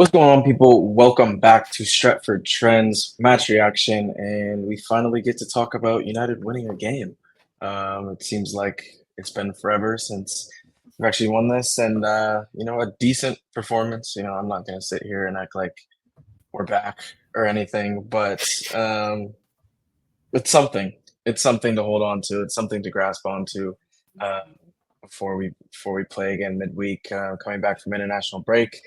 What's going on, people? Welcome back to Stretford Trends match reaction, and we finally get to talk about United winning a game. It seems like it's been forever since we've actually won this, and a decent performance. I'm not gonna sit here and act like we're back or anything, but it's something. It's something to hold on to. It's something to grasp onto uh, before we play again midweek. Coming back from international break,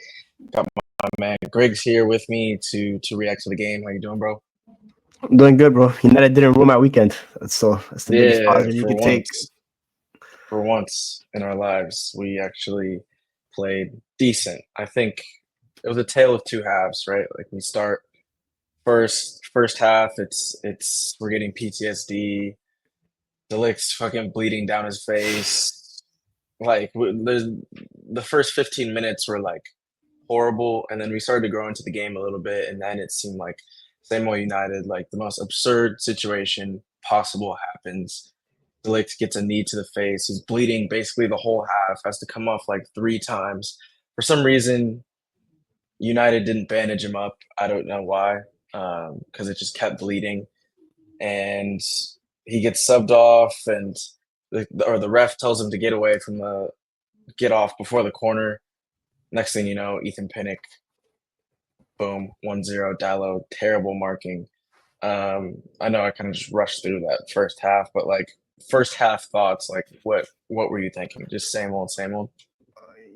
got my man Griggs here with me to react to the game. How you doing, bro? I'm doing good, bro. United didn't ruin my weekend. That's the biggest Yeah, positive you for could take. once in our lives, we actually played decent. I think it was a tale of two halves, right? Like we start first half, it's we're getting PTSD. Delict's fucking bleeding down his face. Like there's the first 15 minutes were like horrible, and then we started to grow into the game a little bit, and then it seemed like same old United, like the most absurd situation possible happens. Delict gets a knee to the face. He's bleeding basically the whole half, has to come off like three times. For some reason, United didn't bandage him up. I don't know why, because it just kept bleeding. And he gets subbed off, and the ref tells him to get off before the corner. Next thing you know, Ethan Pinnock, boom, 1-0 Dallo, terrible marking. I know I kind of just rushed through that first half, but like first half thoughts, like what were you thinking? Just same old, same old.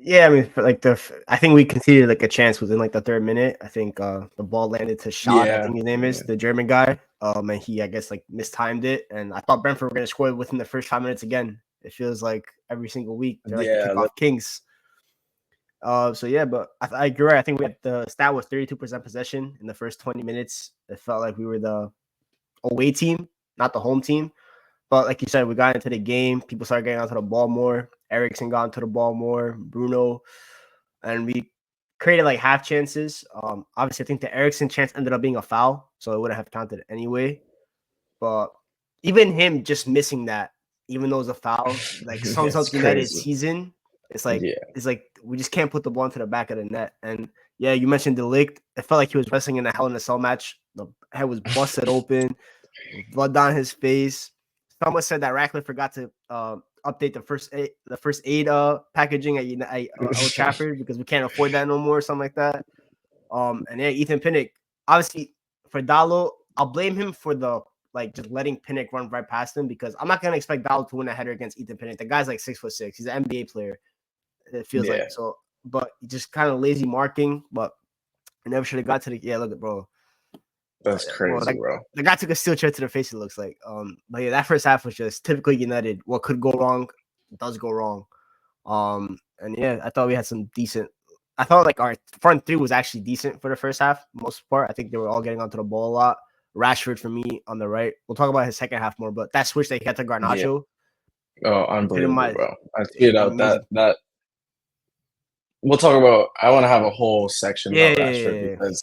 Yeah, I mean, I think we conceded like a chance within like the third minute. I think the ball landed to Shad. I Yeah, think his name is yeah, the German guy. And he, I guess, like mistimed it. And I thought Brentford were going to score within the first 5 minutes again. It feels like every single week they're like the yeah. kickoff kings. So yeah, but you're right. I think we had the stat was 32% possession in the first 20 minutes. It felt like we were the away team, not the home team. But like you said, we got into the game. People started getting onto the ball more. Ericsson got onto the ball more. Bruno, and we created like half chances. Obviously, I think the Ericsson chance ended up being a foul, so it wouldn't have counted anyway. But even him just missing that, even though it was a foul, like sums It's up United's crazy. season. It's like Yeah, it's like we just can't put the ball into the back of the net. And yeah, you mentioned Delict. It felt like he was wrestling in a Hell in a Cell match. The head was busted open, blood down his face. Someone said that Ratcliffe forgot to update the first aid packaging at Old Trafford because we can't afford that no more, or something like that. And yeah, Ethan Pinnock, obviously for Dallo, I'll blame him for the like just letting Pinnock run right past him because I'm not gonna expect Dallo to win a header against Ethan Pinnock. The guy's like 6'6". He's an NBA player. It feels yeah. like so, but just kind of lazy marking. But I never should have got to the look at bro. That's Well, crazy, bro. the guy took a steel chair to the face. It looks like. But yeah, that first half was just typically United. What could go wrong does go wrong. And yeah, I thought we had some decent. I thought like our front three was actually decent for the first half, most part. I think they were all getting onto the ball a lot. Rashford for me on the right. We'll talk about his second half more, but that switch that he had to Yeah. Garnacho, Oh, unbelievable, epitomized bro. I tweeted out that amazing. that we'll talk about. I want to have a whole section Yeah, about yeah, Rashford yeah, yeah. because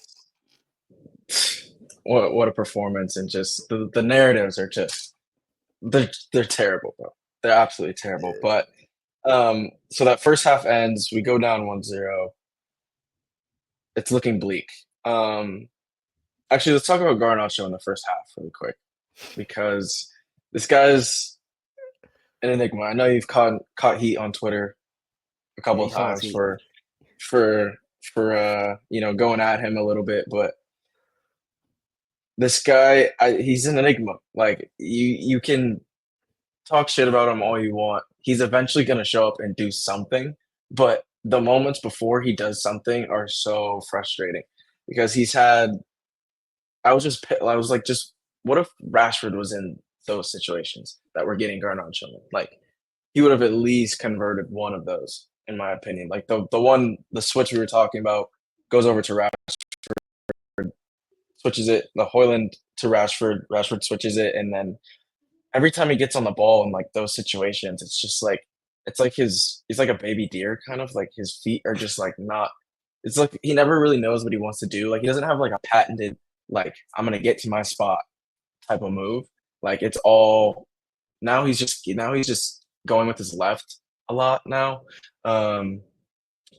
what a performance, and just the narratives are just they're terrible, bro. They're absolutely terrible. But so that first half ends, we go down 1-0. It's looking bleak. Actually, let's talk about Garnacho in the first half really quick because this guy's an enigma. I know you've caught heat on Twitter a Yeah, couple of he's so times sweet. for going at him a little bit, but this guy, he's an enigma. Like you can talk shit about him all you want. He's eventually going to show up and do something, but the moments before he does something are so frustrating because he's had. I was like, just what if Rashford was in those situations that we're getting Garnacho in? Like he would have at least converted one of those, in my opinion. Like the switch we were talking about goes over to Rashford, switches it. The HOJLUND to Rashford switches it, and then every time he gets on the ball in like those situations, it's just like he's like a baby deer, kind of like his feet are just like not. It's like he never really knows what he wants to do. Like he doesn't have like a patented like I'm gonna get to my spot type of move. Like it's all now he's just going with his left a lot now. Um,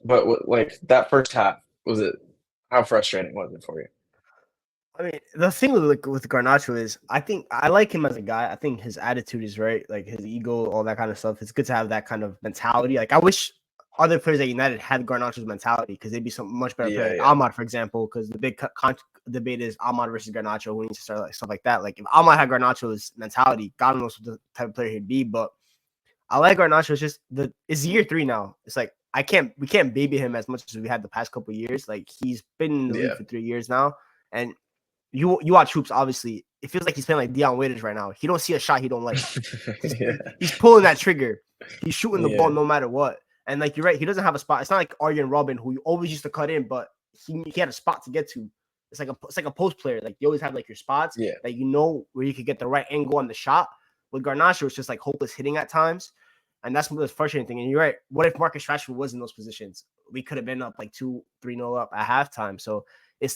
but like that first half was it How frustrating was it for you? I mean, the thing with Garnacho is, I think I like him as a guy. I think his attitude is right, like his ego, all that kind of stuff. It's good to have that kind of mentality. Like I wish other players at United had Garnacho's mentality because they'd be some much better player. Yeah, Like yeah, Ahmad, for example, because the big debate is Ahmad versus Garnacho. Who needs to start like stuff like that. Like if Ahmad had Garnacho's mentality, God knows what the type of player he'd be. But I like Garnacho. It's just it's year 3 now. It's like we can't baby him as much as we had the past couple of years. Like he's been in the league yeah, for 3 years now, and you watch Hoops, obviously, it feels like he's playing like Dion Waiters right now. He don't see a shot he don't like. yeah, He's pulling that trigger. He's shooting the ball yeah, no matter what. And like you're right, he doesn't have a spot. It's not like Arjen Robin, who you always used to cut in, but he had a spot to get to. It's like a post player. Like you always have like your spots yeah. that you know where you could get the right angle on the shot. With Garnacho, it's just like hopeless hitting at times. And that's the frustrating thing. And you're right. What if Marcus Rashford was in those positions? We could have been up like 2-3-0 up at halftime. So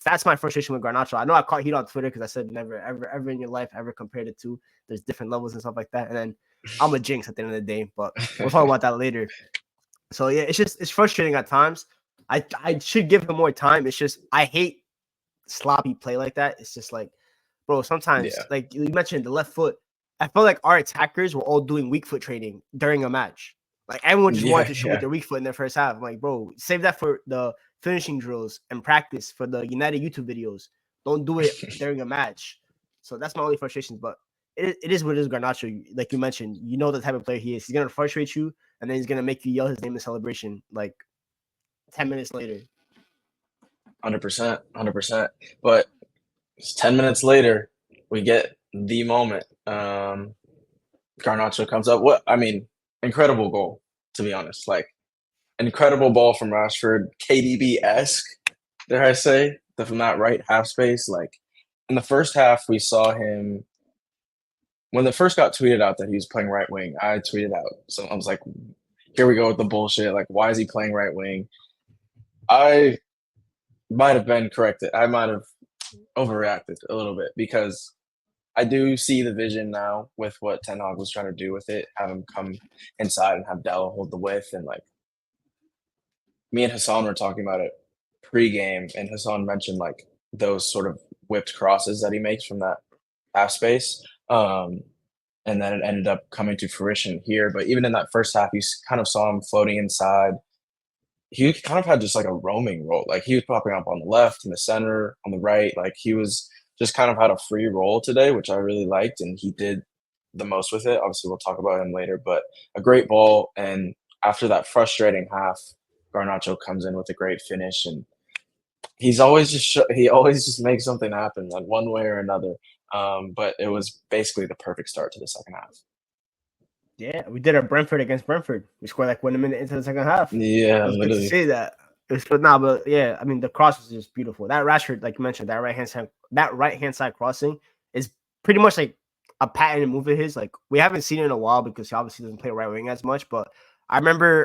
that's my frustration with Garnacho. I know I caught heat on Twitter because I said never, ever in your life ever compared it to. There's different levels and stuff like that. And then I'm a jinx at the end of the day, but we'll talk about that later. So yeah, it's frustrating at times. I should give him more time. It's just I hate sloppy play like that. It's just like, bro, sometimes Yeah. like you mentioned the left foot. I felt like our attackers were all doing weak foot training during a match. Like everyone just wanted Yeah, to shoot with yeah. their weak foot in their first half. I'm like, bro, save that for the finishing drills and practice for the United YouTube videos. Don't do it during a match. So that's my only frustrations. But it is what it is, Garnacho. Like you mentioned, you know the type of player he is. He's gonna frustrate you, and then he's gonna make you yell his name in celebration like 10 minutes later. 100%, 100%. But it's 10 minutes later, we get the moment. Garnacho comes up. What I mean, incredible goal, to be honest. Like incredible ball from Rashford, KDB-esque, dare I say, from that right half space. Like in the first half, we saw him when it first got tweeted out that he was playing right wing. I tweeted out, so I was like, "Here we go with the bullshit. Like, why is he playing right wing?" I might have been corrected. I might have overreacted a little bit because I do see the vision now with what Ten Hag was trying to do with it, have him come inside and have Della hold the width. And like me and Hassan were talking about it pre-game, and Hassan mentioned like those sort of whipped crosses that he makes from that half space. And then it ended up coming to fruition here. But even in that first half, you kind of saw him floating inside. He kind of had just like a roaming role. Like he was popping up on the left, in the center, on the right. Like he was just kind of had a free role today, which I really liked, and he did the most with it. Obviously, we'll talk about him later, but a great ball. And after that frustrating half, Garnacho comes in with a great finish, and he always just makes something happen, like one way or another. But it was basically the perfect start to the second half. Yeah, we did a Brentford against Brentford. We scored like 1 minute into the second half. Yeah, It was good to literally. see that. It's but nah, but yeah, I mean the cross was just beautiful. That Rashford, like you mentioned, that right hand side crossing is pretty much like a patented move of his. Like we haven't seen it in a while because he obviously doesn't play right wing as much. But I remember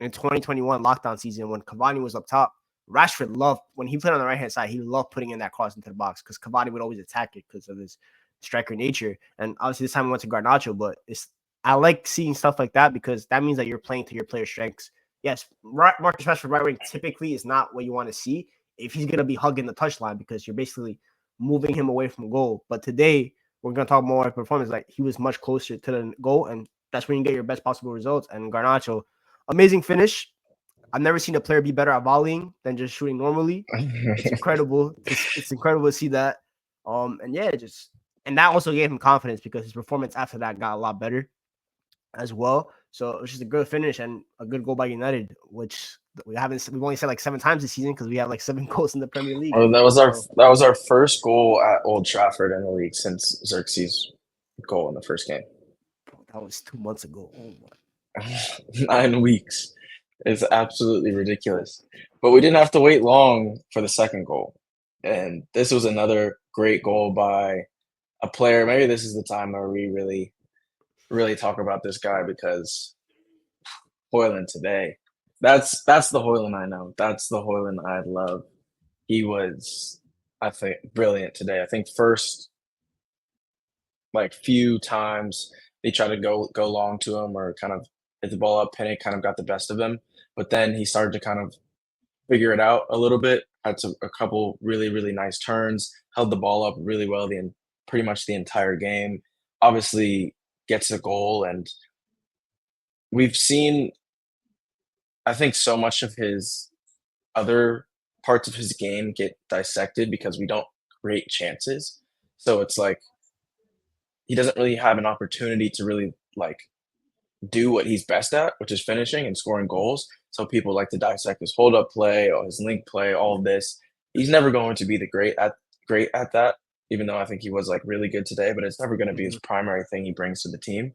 in 2021 lockdown season when Cavani was up top, Rashford loved when he played on the right hand side. He loved putting in that cross into the box because Cavani would always attack it because of his striker nature. And obviously this time we went to Garnacho, but I like seeing stuff like that because that means that you're playing to your player's strengths. Yes, Marcus Rashford right wing typically is not what you want to see if he's going to be hugging the touchline because you're basically moving him away from goal. But today we're going to talk more about performance. Like he was much closer to the goal, and that's when you get your best possible results. And Garnacho, amazing finish. I've never seen a player be better at volleying than just shooting normally. It's incredible. It's incredible to see that. And yeah, just and that also gave him confidence because his performance after that got a lot better as well. So it was just a good finish and a good goal by United, which we've only said like 7 times this season because we have like 7 goals in the Premier League. Well, So that was our first goal at Old Trafford in the league since Xerxes' goal in the first game. bro, that was 2 months ago. Oh my. 9 weeks. It's absolutely ridiculous. But we didn't have to wait long for the second goal. And this was another great goal by a player. Maybe this is the time where we really, really talk about this guy because HOJLUND today. That's the HOJLUND I know. That's the HOJLUND I love. He was, I think, brilliant today. I think first like few times they tried to go long to him or kind of hit the ball up, Penny kind of got the best of him. But then he started to kind of figure it out a little bit. had a couple really, really nice turns, held the ball up really well pretty much the entire game. Obviously, gets a goal, and we've seen, I think, so much of his other parts of his game get dissected because we don't create chances. So it's like he doesn't really have an opportunity to really like do what he's best at, which is finishing and scoring goals. So people like to dissect his hold up play or his link play, all of this. He's never going to be the great at that, even though I think he was like really good today, but it's never going to be his Mhm. primary thing he brings to the team.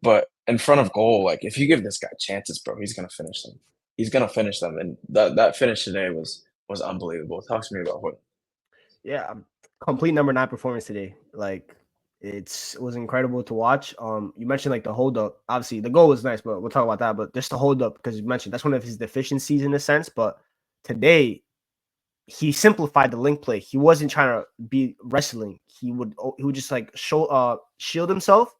But in front of goal, like if you give this guy chances, bro, he's gonna finish them. He's gonna finish them. And that finish today was unbelievable. Talk to me about what. Yeah, complete number 9 performance today. Like it was incredible to watch. You mentioned like the hold up. Obviously, the goal was nice, but we'll talk about that. But just the hold up because you mentioned that's one of his deficiencies in a sense. But today he simplified the link play. He wasn't trying to be wrestling. He would just like shield himself,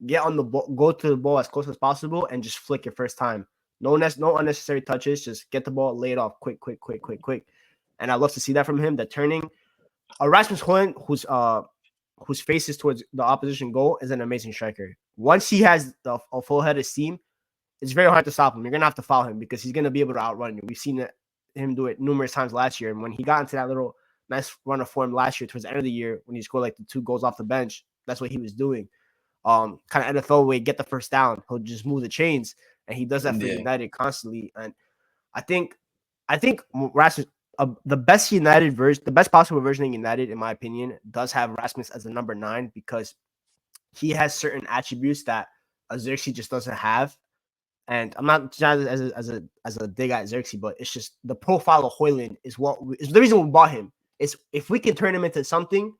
get on the ball, go to the ball as close as possible, and just flick it first time. No unnecessary touches. Just get the ball, lay it off, quick, quick, quick, quick, quick. And I love to see that from him. The turning, Rasmus HOJLUND, whose face is towards the opposition goal, is an amazing striker. Once he has a full head of steam, it's very hard to stop him. You're gonna have to foul him because he's gonna be able to outrun you. We've seen him do it numerous times last year, and when he got into that little nice run of form last year, towards the end of the year, when he scored like the 2 goals off the bench, that's what he was doing. Kind of NFL way, get the first down. He'll just move the chains, and he does that for Yeah. United constantly. And I think, I think Rasmus, the best United version, the best possible version of United, in my opinion, does have Rasmus as a number 9 because he has certain attributes that a Xerxes just doesn't have. And I'm not trying as a dig at Xerxes, but it's just the profile of HOJLUND is the reason we bought him. Is if we can turn him into something,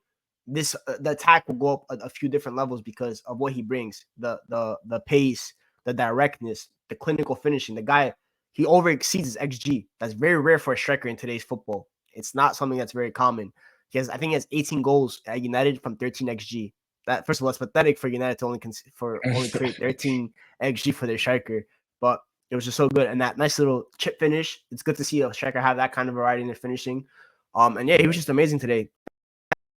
this the attack will go up a few different levels because of what he brings, the pace, the directness, the clinical finishing. The guy, he over exceeds his XG. That's very rare for a striker in today's football. It's not something that's very common. I think he has 18 goals at United from 13 XG. That first of all, it's pathetic for United to only create 13 XG for their striker, but it was just so good. And that nice little chip finish. It's good to see a striker have that kind of variety in their finishing. And yeah, he was just amazing today.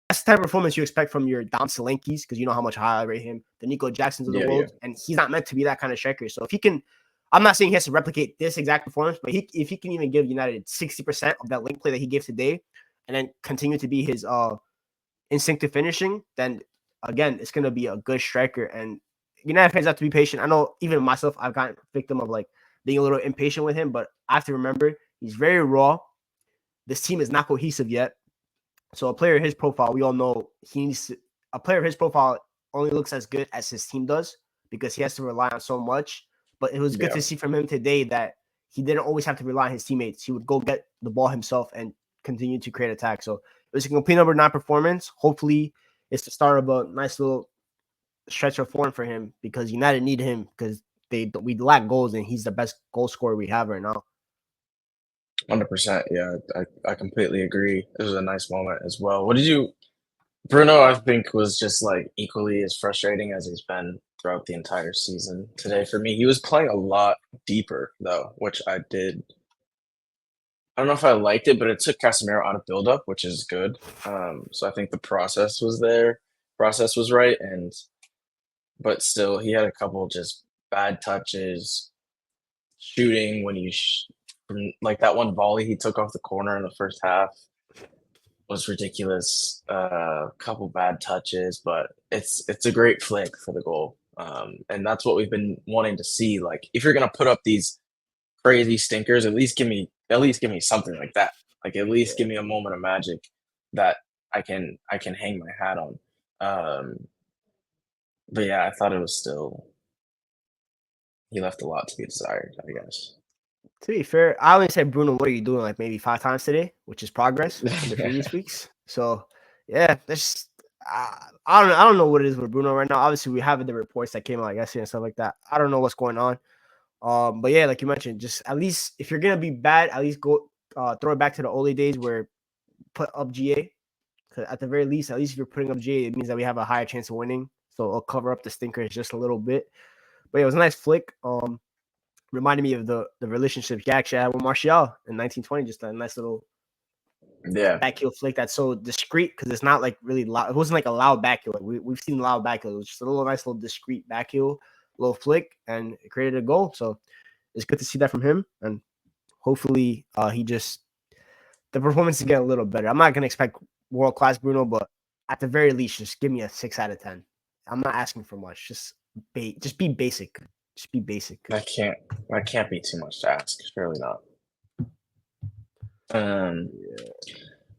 That's the type of performance you expect from your Dom Solankis, because you know how much high I rate him, the Nico Jacksons of the Yeah, yeah. world, and he's not meant to be that kind of striker. So if he can, I'm not saying he has to replicate this exact performance, but if he can even give United 60% of that link play that he gave today, and then continue to be his instinctive finishing, then again, it's going to be a good striker. And United fans have to be patient. I know even myself, I've gotten victim of like being a little impatient with him, but I have to remember he's very raw. This team is not cohesive yet. So a player of his profile, we all know a player of his profile only looks as good as his team does because he has to rely on so much. But it was good Yeah. to see from him today that he didn't always have to rely on his teammates. He would go get the ball himself and continue to create attack. So it was a complete number 9 performance. Hopefully, it's the start of a nice little stretch of form for him because United need him because we lack goals and he's the best goal scorer we have right now. 100%. Yeah, I completely agree. It was a nice moment as well. What did you Bruno, I think, was just like equally as frustrating as he's been throughout the entire season today for me. He was playing a lot deeper though, which I don't know if I liked it, but it took Casemiro out of build-up, which is good. So I think the process was there, process was right, and but still, he had a couple just bad touches, shooting when from like that one volley he took off the corner in the first half was ridiculous. Couple bad touches, but it's a great flick for the goal. And that's what we've been wanting to see. Like, if you're gonna put up these crazy stinkers, at least give me something like that. Like, at least give Yeah. me a moment of magic that I can hang my hat on. But yeah, I thought it was still he left a lot to be desired, I guess. To be fair, I only said Bruno, what are you doing? Like maybe 5 times today, which is progress from the previous weeks. So yeah, there's I don't know what it is with Bruno right now. Obviously, we have the reports that came out yesterday and stuff like that. I don't know what's going on. But yeah, like you mentioned, just at least if you're gonna be bad, at least go throw it back to the early days where put up GA. 'Cause at the very least, at least if you're putting up GA, it means that we have a higher chance of winning. So it'll cover up the stinkers just a little bit. But yeah, it was a nice flick. Reminded me of the relationship he actually had with Martial in 1920. Just a nice little Yeah. back heel flick that's so discreet because it's not like really loud. It wasn't like a loud back heel. Like we've seen loud back heel. It was just a little nice little discreet back heel, little flick, and it created a goal. So it's good to see that from him. And hopefully the performances get a little better. I'm not gonna expect world class Bruno, but at the very least, just give me a 6 out of 10. I'm not asking for much. Just be basic. Just be basic. That can't be too much to ask. Surely not. Yeah.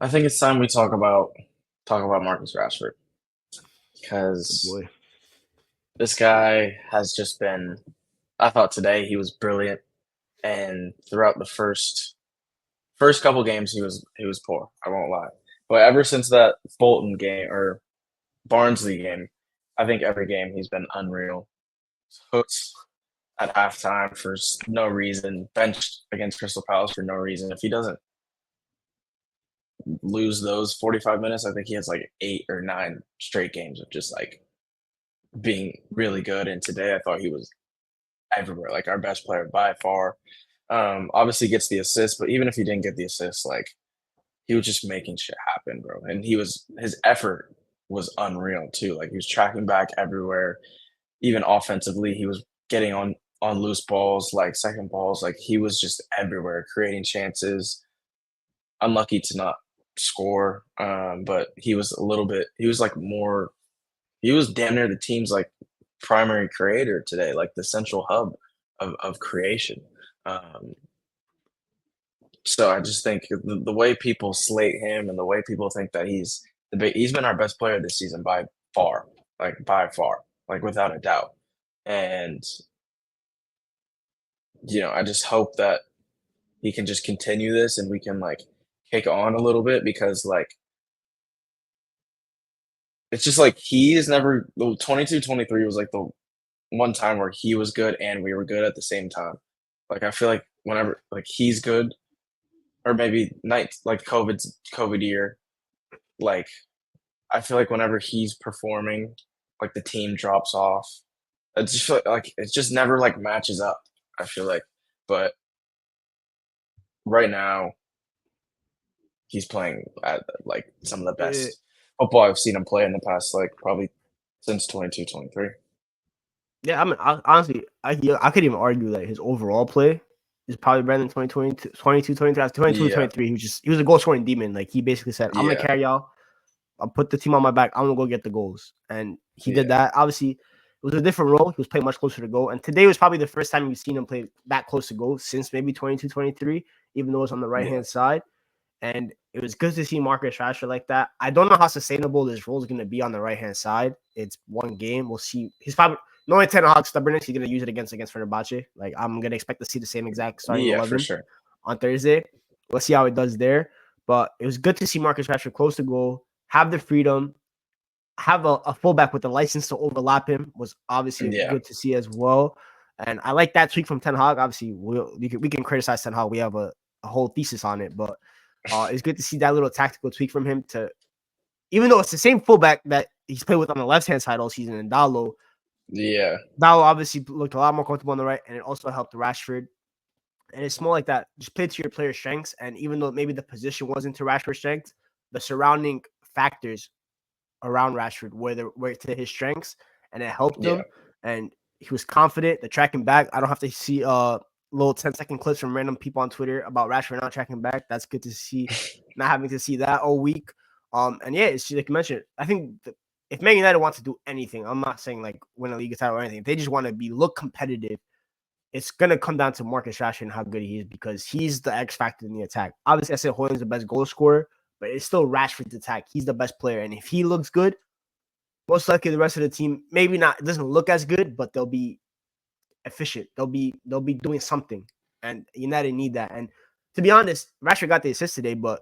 I think it's time we talk about Marcus Rashford Good because boy. this guy has just been. I thought today he was brilliant, and throughout the first couple games he was poor. I won't lie, but ever since that Bolton game or Barnsley game, I think every game he's been unreal. Hooked at halftime for no reason, benched against Crystal Palace for no reason. If he doesn't lose those 45 minutes, I think he has like 8 or 9 straight games of just like being really good. And today I thought he was everywhere, like our best player by far. Obviously gets the assist, but even if he didn't get the assist, like he was just making shit happen, bro. And his effort was unreal too. Like he was tracking back everywhere. Even offensively, he was getting on loose balls, like second balls. Like he was just everywhere, creating chances. Unlucky to not score, but he was a little bit. He was like more. He was damn near the team's like primary creator today, like the central hub of creation. Um, so I just think the way people slate him and the way people think that he's been our best player this season by far, like without a doubt. And I just hope that he can just continue this and we can like kick on a little bit because like it's just like he is never 22, 23 was like the one time where he was good and we were good at the same time. Like I feel like whenever like he's good or maybe night like COVID year, like I feel like whenever he's performing, like the team drops off. I just feel like it just never like matches up. I feel like, but right now he's playing at like some of the Eh, best football I've seen him play in the past, like probably since 22, 23. yeah, I mean, honestly, I could even argue that his overall play is probably better than 2022, 22, 23. 22, Yeah, 23, he was a goal scoring demon. Like he basically said, I'm gonna yeah, carry y'all. I'll put the team on my back. I'm gonna go get the goals, and he did yeah, that. Obviously, it was a different role. He was playing much closer to goal, and today was probably the first time you've seen him play that close to goal since maybe 22, 23. Even though it's on the right yeah, hand side. And it was good to see Marcus Rashford like that. I don't know how sustainable this role is going to be on the right hand side. It's one game. We'll see. He's probably knowing Ten Hag stubbornness. He's going to use it against Fenerbahce. Like I'm going to expect to see the same exact starting yeah, for 11 sure. on Thursday. We'll see how it does there. But it was good to see Marcus Rashford close to goal, have the freedom, have a fullback with the license to overlap him was obviously Yeah, good to see as well. And I like that tweak from Ten Hag. Obviously, we can criticize Ten Hag. We have a whole thesis on it, but it's good to see that little tactical tweak from him to, even though it's the same fullback that he's played with on the left hand side all season. And yeah, Dalo obviously looked a lot more comfortable on the right, and it also helped Rashford. And it's more like that. Just play to your player's strengths. And even though maybe the position wasn't to Rashford's strengths, the surrounding factors around Rashford were to his strengths, and it helped yeah. him. And he was confident. The tracking back, I don't have to see little 10-second clips from random people on Twitter about Rashford not tracking back. That's good to see. Not having to see that all week. And yeah, it's like you mentioned. I think if Man United wants to do anything, I'm not saying like win a league title or anything. If they just want to look competitive, it's gonna come down to Marcus Rashford and how good he is because he's the X factor in the attack. Obviously, I said Højlund's the best goal scorer, but it's still Rashford's attack. He's the best player, and if he looks good, most likely the rest of the team maybe not. It doesn't look as good, but they'll be efficient. They'll be doing something, and United need that. And to be honest, Rashford got the assist today, but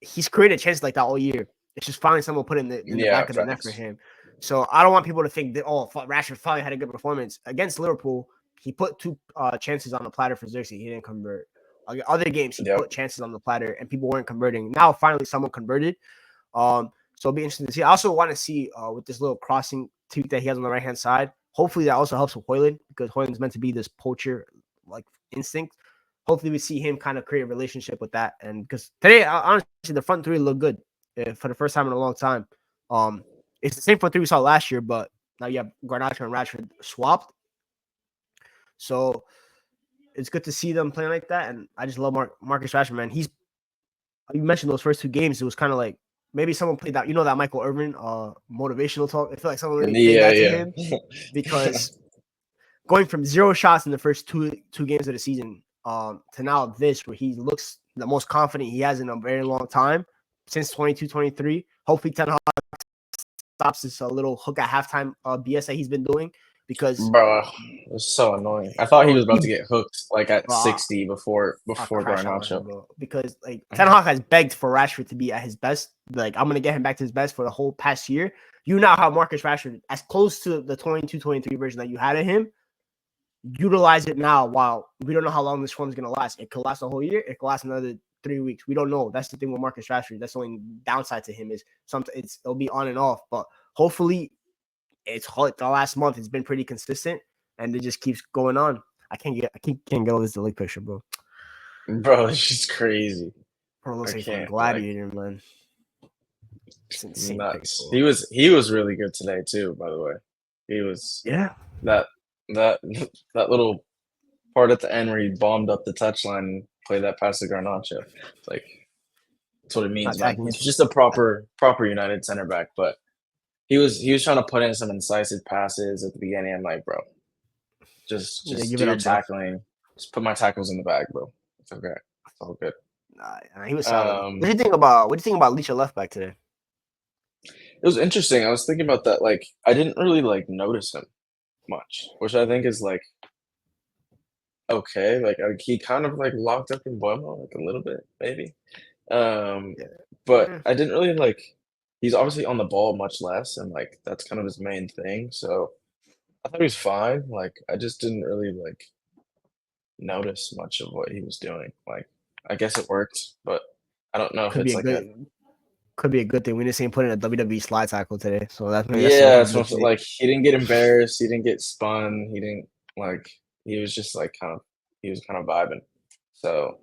he's created chances like that all year. It's just finally someone put in the Yeah, back of the net for facts. him. So I don't want people to think that Rashford finally had a good performance against Liverpool. He put two chances on the platter for Xerxes. He didn't convert. Other games he Yep. put chances on the platter and people weren't converting. Now finally someone converted. So it'll be interesting to see. I also want to see with this little crossing tweak that he has on the right hand side. Hopefully that also helps with Højlund because Højlund's meant to be this poacher like instinct. hopefully we see him kind of create a relationship with that. And because today, honestly, the front three look good for the first time in a long time. It's the same front three we saw last year, but now you have Garnacho and Rashford swapped. So it's good to see them playing like that. And I just love Marcus Rashford, man. You mentioned those first two games. It was kind of like maybe someone played that, that Michael Irvin motivational talk. I feel like someone really played that to him because going from 0 shots in the first two games of the season to now this, where he looks the most confident he has in a very long time since 22-23. Hopefully Ten Hag stops this little hook at halftime BS that he's been doing because bro, it was so annoying. I thought he was about to get hooked like at 60 before Garnacho. Because like Ten Hag has begged for Rashford to be at his best. Like, I'm gonna get him back to his best for the whole past year. You now have Marcus Rashford as close to the 22-23 version that you had of him. Utilize it now while we don't know how long this form is gonna last. It could last a whole year. It could last another 3 weeks. We don't know. That's the thing with Marcus Rashford. That's the only downside to him is it'll be on and off. But hopefully, it's the last month. It's been pretty consistent, and it just keeps going on. I can't get all this delete picture, bro. Bro, it's just crazy. Bro, looks like a gladiator, man. It's insane. Nuts. He was really good today too. By the way, he was. Yeah. That little part at the end where he bombed up the touchline and played that pass to Garnacho. It's like that's what it means, man. He's just a proper United center back, but he was trying to put in some incisive passes at the beginning. I'm like, bro, just do your tackling. Just put my tackles in the bag, bro. It's okay. It's all good. Nah, he was solid. What do you think about Leisha left back today? It was interesting. I was thinking about that. Like, I didn't really notice him much, which I think is okay. Like, he kind of locked up in Bournemouth a little bit, maybe. But I didn't really he's obviously on the ball much less, and that's kind of his main thing. So I thought he was fine. I just didn't really notice much of what he was doing. I guess it worked, but I don't know if it's could be a good thing. We didn't see him put in a WWE slide tackle today, so that's he didn't get embarrassed. He didn't get spun. He didn't he was just he was kind of vibing. So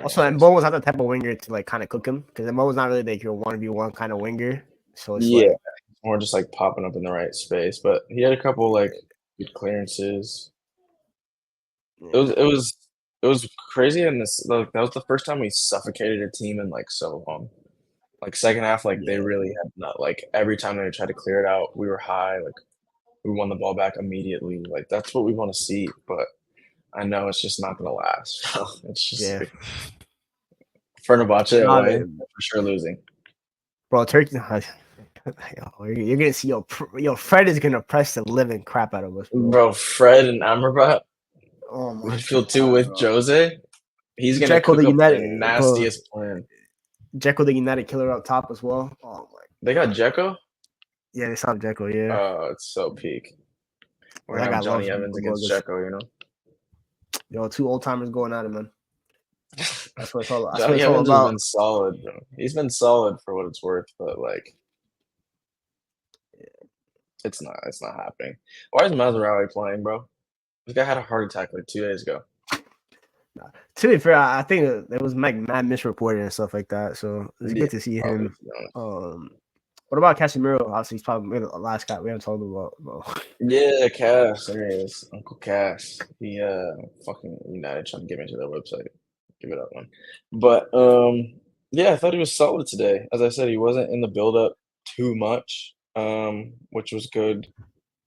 also, and Mo was not the type of winger to kind of cook him because Mo was not really your 1v1 kind of winger. So it's more just popping up in the right space. But he had a couple good clearances. It was crazy, and that was the first time we suffocated a team in so long. Second half, they really had not every time they tried to clear it out, we were high. We won the ball back immediately. That's what we want to see, but I know it's just not gonna last. It's just Fenerbahce away, for sure losing. Bro, Turkey. You're gonna see Fred is gonna press the living crap out of us, bro. Fred and Amrabat. Oh my midfield two with Jose. He's gonna cook up the nastiest plan. Dzeko, the United killer up top as well. Oh my! They got Dzeko. Yeah, they saw Dzeko. Yeah. Oh, it's so peak. We're gonna have Johnny Evans against Dzeko, Yo, 2 old timers going at it, man. That's what it's all. Johnny Evans has been solid, bro. He's been solid for what it's worth, but it's not happening. Why is Mazraoui playing, bro? This guy had a heart attack 2 days ago. To be fair, I think it was mad misreported and stuff like that. So it's good to see him. What about Casemiro? Obviously, he's probably the last guy we haven't talked about. Yeah, Cass. There he is, Uncle Cass. He fucking United trying to get me to their website. Give it up, man. But yeah, I thought he was solid today. As I said, he wasn't in the build-up too much, which was good,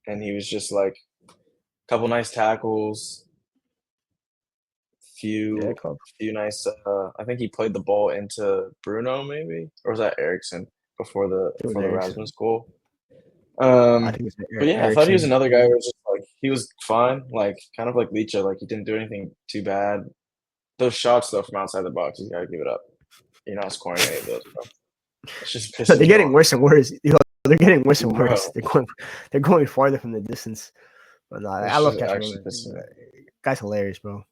and he was just a couple nice tackles. Few nice. I think he played the ball into Bruno, maybe, or was that Ericsson before the Rasmus goal? I think it's but yeah, I thought he was another guy who was just he was fine, kind of like Licha, he didn't do anything too bad. Those shots though from outside the box, you gotta give it up. You're not scoring any of those, bro. It's just pissing they're getting worse and worse. They're getting worse and worse. They're going farther from the distance. But I love catching. Guy's hilarious, bro.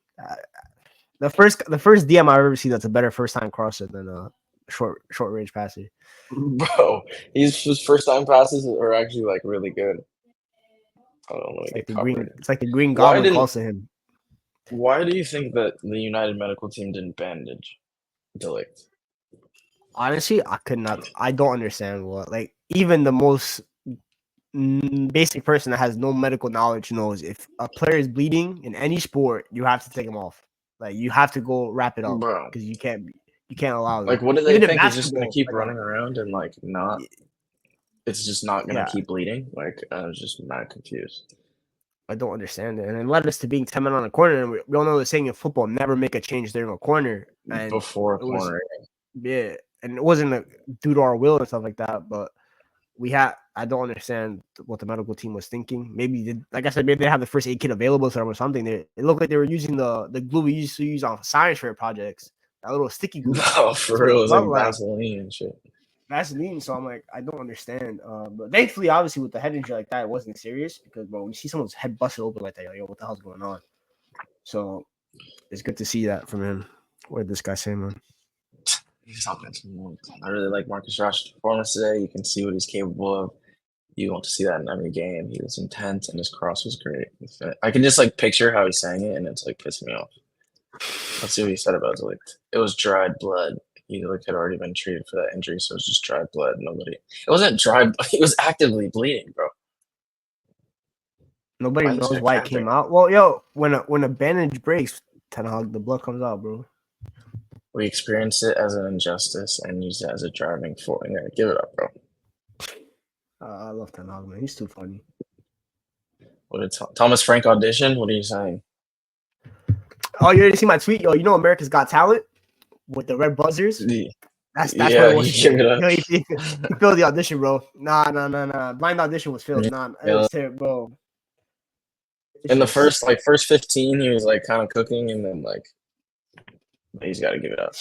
The first DM I've ever seen that's a better first time crosser than a short range passer. Bro, his first time passes are actually really good. I don't know. It's like the green goblin calls to him. Why do you think that the United medical team didn't bandage Delict? Honestly, I could not. I don't understand what like even the most basic person that has no medical knowledge knows if a player is bleeding in any sport, you have to take him off. Like you have to go wrap it up Bro, because you can't allow like, them. what do they Even in think? He's just gonna basketball, keep like running around and like not? It's just not gonna yeah, keep bleeding. Like, I was just mad confused. I don't understand it. And it led us to being 10 men on a corner. And we all know the saying in football, never make a change during a corner. And Before a it was corner. yeah, and it wasn't due to our will and stuff like that, but I don't understand what the medical team was thinking. Maybe like I said, maybe they have the first aid kit available to them or something. It looked like they were using the glue we used to use on science fair projects, that little sticky glue. No, That's for what real, it it was felt like like. Vaseline and shit. Vaseline. So I'm like, I don't understand. But thankfully, obviously, with the head injury like that, it wasn't serious because bro, when you see someone's head busted open like that, you're like, yo, what the hell's going on? So it's good to see that from him. What did this guy say, man? I really like Marcus Rashford's performance today. You can see what he's capable of. You want to see that in every game. He was intense, and his cross was great. I can just like picture how he's saying it, and it's like pissing me off. Let's see what he said about it. Like, it was dried blood. He like had already been treated for that injury, so it was just dried blood. Nobody. It wasn't dried. He was actively bleeding, bro. Nobody Why this knows guy why it capping? came out. Well, yo, when a bandage breaks, Ten Hag, the blood comes out, bro. We experienced it as an injustice and used it as a driving force. Yeah, give it up, bro. I love Ten Hag, man. He's too funny. What did Thomas Frank audition? What are you saying? Oh, you already see my tweet? Yo, you know America's Got Talent with the red buzzers? That's what it Yeah, was you for give me. it up. Yo, he failed the audition, bro. Nah. Blind audition was failed. Nah, it Yeah. was terrible, bro. It's In the just, first 15, he was like kind of cooking, and then like he's got to give it up.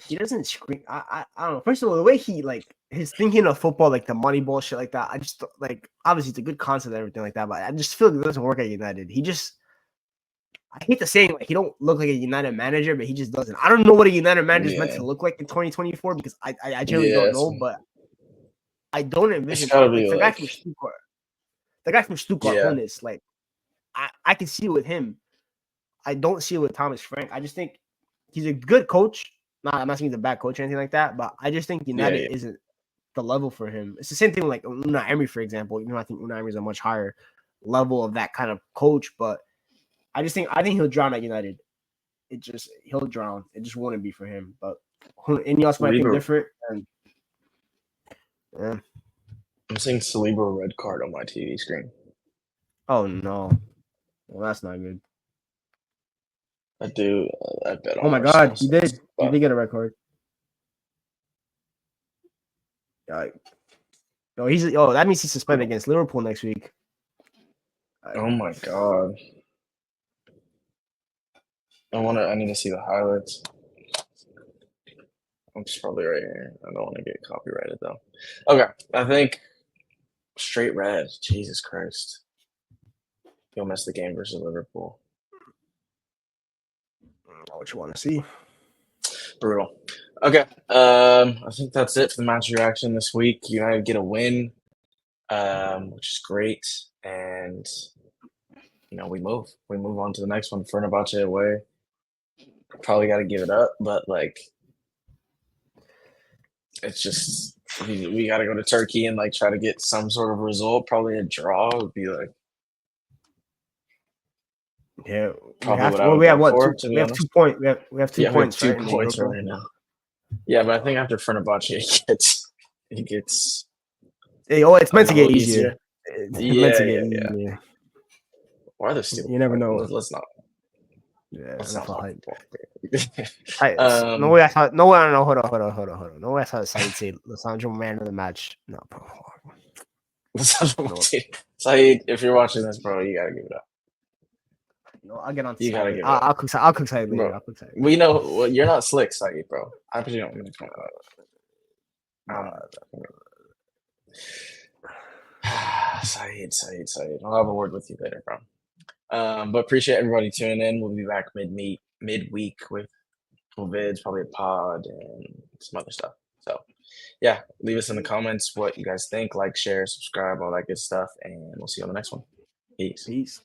he doesn't scream. I don't know. First of all, the way he like his thinking of football, like the money ball shit like that. I just like obviously it's a good concept and everything like that, but I just feel like it doesn't work at United. He just I hate to say like he don't look like a United manager, but he just doesn't. I don't know what a United manager is meant Yeah, to look like in 2024 because I generally yeah, don't know, but I don't it's envision got to like be the guy like from Stuttgart, the guy from Stuttgart, yeah, Honest, like I can see it with him. I don't see it with Thomas Frank. I just think he's a good coach. I'm not saying he's a bad coach or anything like that, but I just think yeah, United yeah. isn't the level for him. It's the same thing with like Unai Emery, for example. I think Unai Emery is a much higher level of that kind of coach, but I think he'll drown at United. He'll drown. It just wouldn't be for him. But anyone else might think Saliba, different. And yeah. I'm seeing Saliba red card on my TV screen. Oh no, well that's not good. I bet Oh on my God, Arsenal, he so did. He did get a red card. Yeah. That means he's suspended against Liverpool next week. oh my god, I need to see the highlights. It's probably right here. I don't want to get copyrighted though. Okay, I think straight red. Jesus Christ, he'll miss the game versus Liverpool. What you want to see? Brutal. Okay, I think that's it for the match reaction this week. United get a win, which is great, and we move on to the next one. Fenerbahce away. Probably got to give it up, but like it's just we got to go to Turkey and like try to get some sort of result. Probably a draw would be like Yeah, we probably have what to. I well, would we have go what? for, to We be have 2 honest. points. We have two Yeah, we have points, two right, in the points Europa. right now. Yeah, but I think after Fenerbahce, it gets Hey, it's a meant to get little easier. easier. It's meant Yeah, to get yeah, yeah. easier. Why are they stealing? You never Like, know. let's not Yeah, let's not NFL talk hype. football. No way. I thought. No way. I don't know. Hold on. No way. I thought Said say Lissandro man of the match. No, bro. No, Saeed, if you're watching this, bro, you gotta give it up. no. I'll get on to You Said gotta later. give it up, I'll cook Said bro. later. I'll cook Said later. We know well, you're not slick, Saeed, bro. I presume I'm gonna come Nah, out. Saeed. I'll have a word with you later, bro. But appreciate everybody tuning in. We'll be back midweek with full vids, probably a pod and some other stuff. So yeah, leave us in the comments what you guys think. Like, share, subscribe, all that good stuff, and we'll see you on the next one. Peace. peace.